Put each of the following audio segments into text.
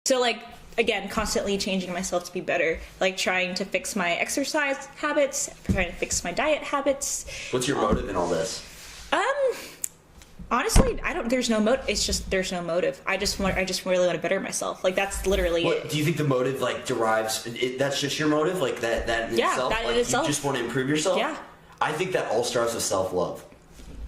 So, like, again, constantly changing myself to be better, like trying to fix my exercise habits, trying to fix my diet habits. What's your motive in all this? Honestly, there's no motive. It's just, there's no motive. I just really want to better myself. Like, that's literally it. Do you think the motive, like, derives, that's just your motive? Like, that in itself? That like, in itself. You just want to improve yourself? Yeah. I think that all starts with self-love.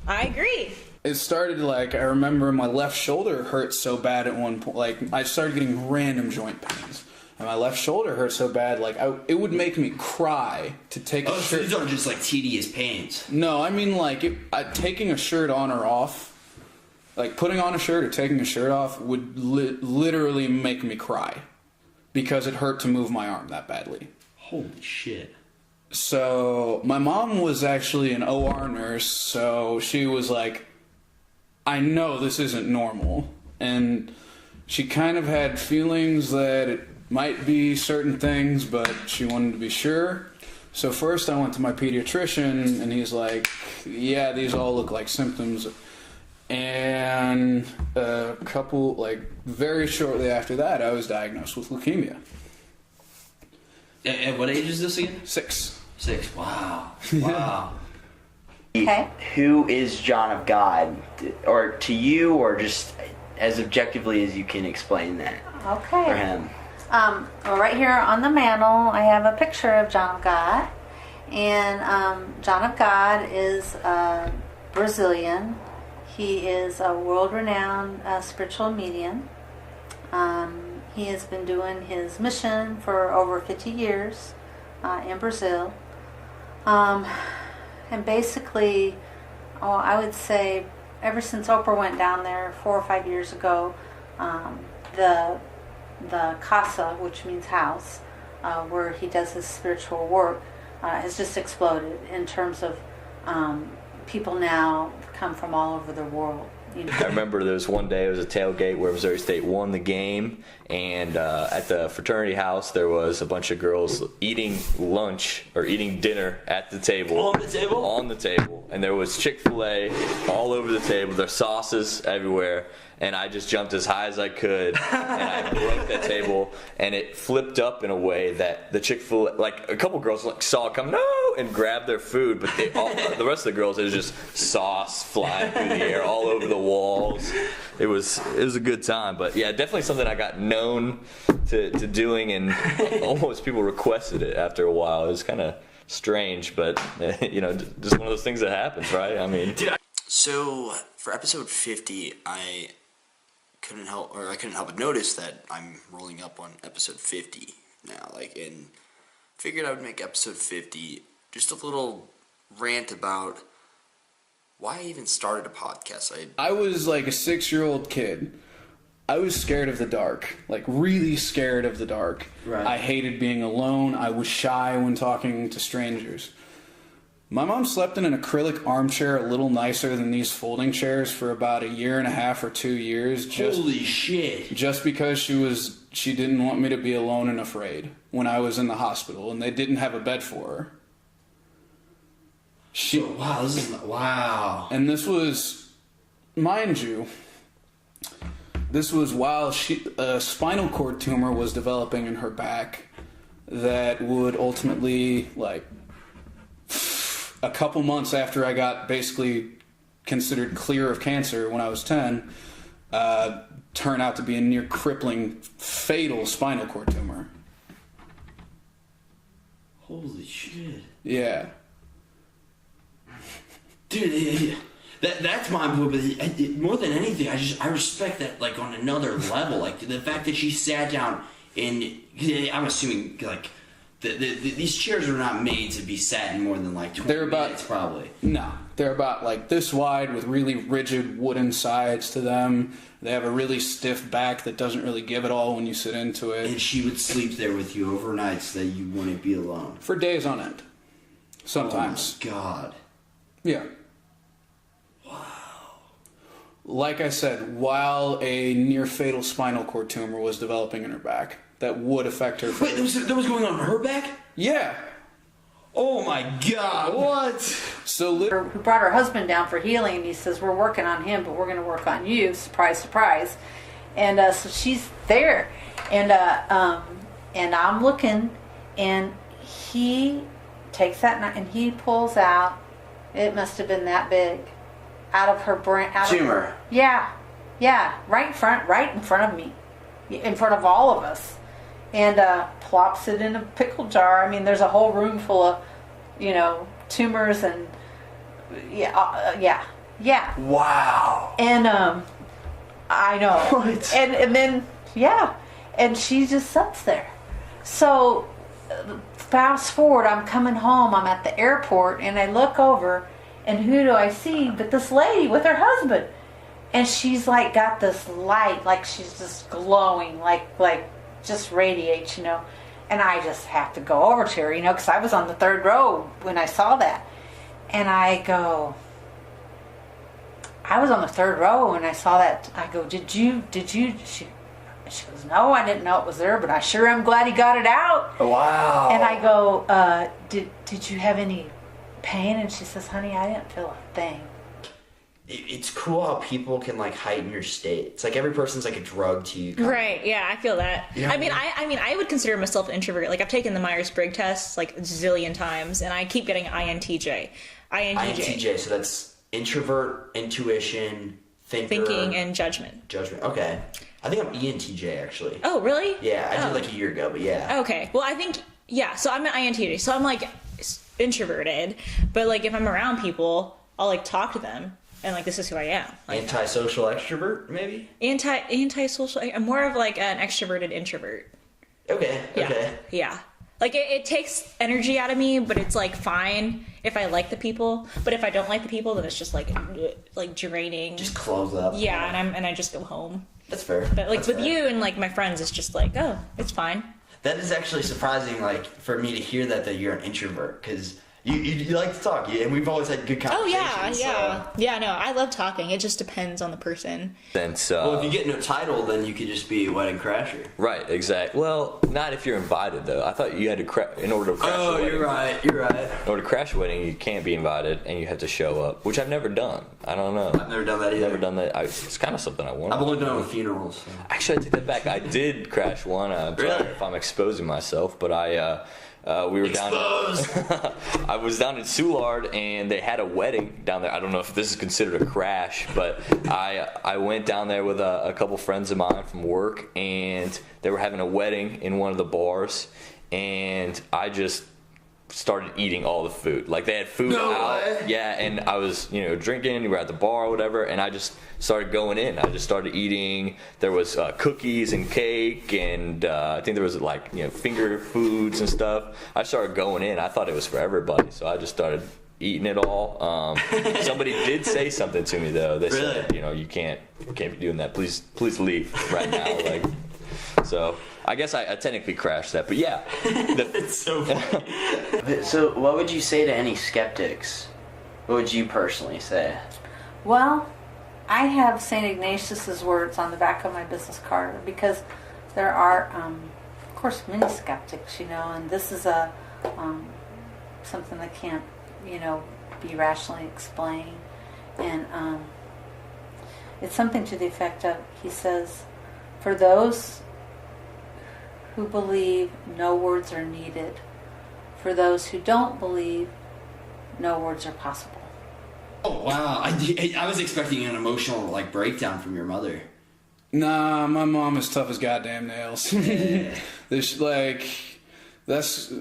I agree. It started, like, I remember my left shoulder hurt so bad at one point. Like, I started getting random joint pains. And my left shoulder hurt so bad, like, it would make me cry to take a shirt. So these aren't just, like, tedious pains. No, I mean, like, taking a shirt on or off, like, putting on a shirt or taking a shirt off would literally make me cry. Because it hurt to move my arm that badly. Holy shit. So, my mom was actually an OR nurse, so she was like, I know this isn't normal. And she kind of had feelings that it might be certain things, but she wanted to be sure. So first I went to my pediatrician, and he's like, yeah, these all look like symptoms. And a couple, like, very shortly after that, I was diagnosed with leukemia. At what age is this again? 6. 6. Wow. Wow. Okay. Who is John of God? Or to you, or just as objectively as you can explain that Okay. for him? Well, right here on the mantle, I have a picture of John of God. And John of God is Brazilian. He is a world-renowned spiritual medium. He has been doing his mission for over 50 years in Brazil. And basically, I would say ever since Oprah went down there 4 or 5 years ago, the casa, which means house, where he does his spiritual work, has just exploded in terms of people now come from all over the world. You know? I remember there was one day, it was a tailgate where Missouri State won the game, and at the fraternity house there was a bunch of girls eating lunch or eating dinner at the table. On the table? On the table. And there was ChickfilA all over the table. There's sauces everywhere. And I just jumped as high as I could, and I broke that table, and it flipped up in a way that the Chick-fil-A, like, a couple girls like saw it come, no, and grabbed their food, but the rest of the girls, it was just sauce flying through the air all over the walls. It was a good time, but yeah, definitely something I got known to doing, and almost people requested it after a while. It was kind of strange, but you know, just one of those things that happens, right? I mean, So for episode 50, I couldn't help but notice that I'm rolling up on episode 50 now, like, and figured I would make episode 50 just a little rant about why I even started a podcast. I was like a 6-year-old kid. I was scared of the dark, like really scared of the dark. Right. I hated being alone. I was shy when talking to strangers. My mom slept in an acrylic armchair a little nicer than these folding chairs for about 1.5 years or 2 years. Holy shit. Just because she didn't want me to be alone and afraid when I was in the hospital, and they didn't have a bed for her. Wow. And this was, mind you, this was while a spinal cord tumor was developing in her back that would ultimately, like, a couple months after I got basically considered clear of cancer when I was 10, turn out to be a near crippling, fatal spinal cord tumor. Holy shit. Yeah. Dude, that's mind-blowing, but more than anything, I respect that, like, on another level. Like, the fact that she sat down and, I'm assuming, like, these chairs are not made to be sat in more than like 20 minutes, probably. No, they're about like this wide with really rigid wooden sides to them. They have a really stiff back that doesn't really give it all when you sit into it. And she would sleep there with you overnight so that you wouldn't be alone. For days on end. Sometimes. Oh my God. Yeah. Wow. Like I said, while a near fatal spinal cord tumor was developing in her back, that would affect her. Wait, that was going on her back? Yeah. Oh my God, what? So We brought her husband down for healing, and he says, we're working on him, but we're going to work on you. Surprise, surprise. And so she's there, and I'm looking, and he takes that knife and he pulls out. It must have been that big, out of her brain. Tumor. Yeah, right in front of me, in front of all of us, and plops it in a pickle jar. I mean, there's a whole room full of, tumors and yeah. Wow. And I know. What? And then and she just sits there. So fast forward, I'm coming home. I'm at the airport, and I look over, and who do I see but this lady with her husband? And she's like got this light, like she's just glowing, like just radiates, And I just have to go over to her, because I was on the third row when I saw that. And I go, I was on the third row when I saw that. I go, did you? She goes, no, I didn't know it was there, but I sure am glad he got it out. Wow. And I go, did you have any pain? And she says, honey, I didn't feel a thing. It's cool how people can like heighten your state. It's like every person's like a drug to you. Right, yeah, I feel that. Yeah. I mean, I would consider myself an introvert. Like, I've taken the Myers-Briggs test like a zillion times, and I keep getting INTJ. INTJ, so that's introvert, intuition, Thinking, and judgment. Judgment, okay. I think I'm ENTJ, actually. Oh, really? Yeah, I did like a year ago, but yeah. Okay, well, I think, so I'm an INTJ, so I'm like introverted, but like if I'm around people, I'll like talk to them. And like, this is who I am. Like, antisocial extrovert, maybe? Antisocial. I'm more of like an extroverted introvert. Okay. Yeah. Okay. Yeah. Like it takes energy out of me, but it's like fine if I like the people. But if I don't like the people, then it's just like draining. Just close up. Yeah, and I just go home. That's fair. But like That's with fair. you and like my friends, it's just like, oh, it's fine. That is actually surprising, like for me to hear that you're an introvert, because you like to talk, and we've always had good conversations. Oh yeah. Yeah, no, I love talking. It just depends on the person. Then Well, if you get no title, then you could just be a wedding crasher. right, exactly. Well, not if you're invited though. I thought you had to in order to crash a wedding. You're right. In order to crash a wedding, you can't be invited, and you have to show up, which I've never done. I don't know. I've never done that either. Never done that. It's kind of something I want. I've only done it with funerals. So. Actually, I take that back. I did crash one. I'm sorry Really? if I'm exposing myself, but we were down. I was down in Soulard, and they had a wedding down there. I don't know if this is considered a crash, but I went down there with a couple friends of mine from work, and they were having a wedding in one of the bars, and I just started eating all the food. Like, they had food out. Way. Yeah, and I was, drinking, we were at the bar or whatever, and I just started going in. I just started eating. There was cookies and cake, and I think there was finger foods and stuff. I started going in. I thought it was for everybody, so I just started eating it all. Somebody did say something to me though. They said, you can't be doing that. Please leave right now. So I guess I technically crashed that, but yeah. It's so funny. So, what would you say to any skeptics? What would you personally say? Well, I have St. Ignatius's words on the back of my business card, because there are, of course, many skeptics, and this is something that can't, be rationally explained. And it's something to the effect of, he says, for those who believe, no words are needed. For those who don't believe, no words are possible. Oh wow! I was expecting an emotional breakdown from your mother. Nah, my mom is tough as goddamn nails. That's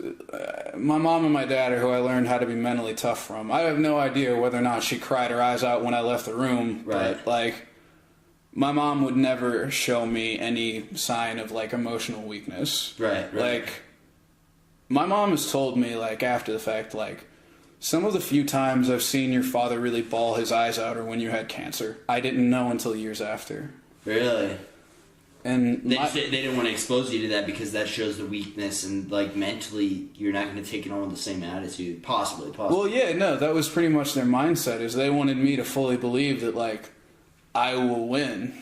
my mom and my dad are who I learned how to be mentally tough from. I have no idea whether or not she cried her eyes out when I left the room, right. But my mom would never show me any sign of emotional weakness. Right. My mom has told me after the fact some of the few times I've seen your father really bawl his eyes out are when you had cancer. I didn't know until years after. Really? And they didn't want to expose you to that because that shows the weakness, and mentally you're not going to take it on with the same attitude. Possibly. Well, yeah, no, that was pretty much their mindset. Is they wanted me to fully believe that I will win.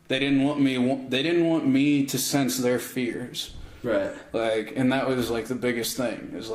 They didn't want me to sense their fears. Right. And that was the biggest thing. Is